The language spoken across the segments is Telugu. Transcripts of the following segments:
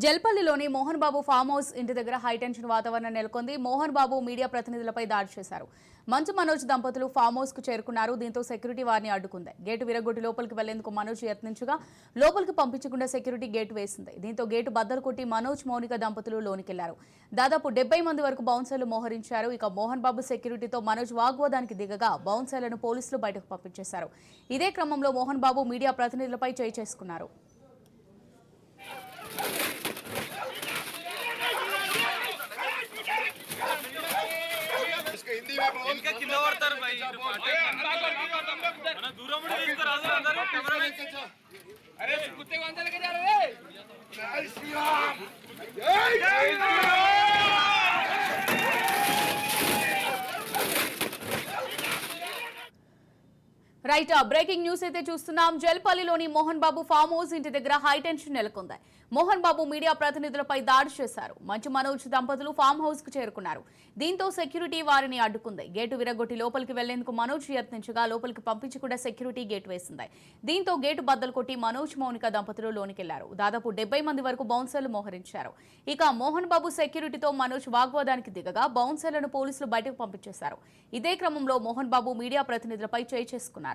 జల్పల్లిలోని మోహన్ బాబు ఫామ్ హౌస్ ఇంటి దగ్గర హైటెన్షన్ వాతావరణం నెలకొంది. మోహన్ బాబు మీడియా ప్రతినిధులపై దాడి చేశారు. మంచు మనోజ్ దంపతులు ఫామ్ హౌస్ కు చేరుకున్నారు. దీంతో సెక్యూరిటీ వారిని అడ్డుకుంది. గేటు విరగొట్టి లోపలికి వెళ్లేందుకు మనోజ్ యత్నించగా లోపలికి పంపించకుండా సెక్యూరిటీ గేటు వేసింది. దీంతో గేటు బద్దలు కొట్టి మనోజ్, మౌనిక దంపతులు లోనికెళ్లారు. దాదాపు 70 మంది వరకు బౌన్సర్లు మోహరించారు. ఇక మోహన్ బాబు సెక్యూరిటీతో మనోజ్ వాగ్వాదానికి దిగగా బౌన్సర్లను పోలీసులు బయటకు పంపించేశారు. ఇదే క్రమంలో మోహన్ బాబు మీడియా ప్రతినిధులపై చేయి చేసుకున్నారు. इनके किंद पड़ताరు भाई మన దూరం ఉండి తీస్తారు అందరూ కెమెరామెన్ అరే కుత్తే వందలకి जा रे జై శ్రీరామ్ జై రైట్ బ్రేకింగ్ న్యూస్ అయితే చూస్తున్నాం. జల్పల్లిలోని మోహన్ బాబు ఫామ్ హౌస్ ఇంటి దగ్గర హైటెన్షన్ నెలకొంది. మోహన్ బాబు మీడియా ప్రతినిధులపై దాడి చేశారు. మంచు మనోజ్ దంపతులు ఫామ్ హౌస్ కు చేరుకున్నారు. దీంతో సెక్యూరిటీ వారిని అడ్డుకుంది. గేటు విరగొట్టి లోపలికి వెళ్లేందుకు మనోజ్ యత్నించగా లోపలికి పంపించకుండా సెక్యూరిటీ గేటు వేసింది. దీంతో గేటు బద్దలు కొట్టి మనోజ్, మౌనిక దంపతులు లోనికెళ్లారు. దాదాపు 70 మంది వరకు బౌన్సర్లు మోహరించారు. ఇక మోహన్ బాబు సెక్యూరిటీతో మనోజ్ వాగ్వాదానికి దిగగా బౌన్సర్లను పోలీసులు బయటకు పంపించేశారు. ఇదే క్రమంలో మోహన్ బాబు మీడియా ప్రతినిధులపై చేయి చేసుకున్నారు.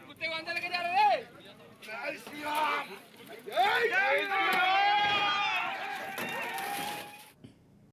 కుత్తే వందలకి जा रे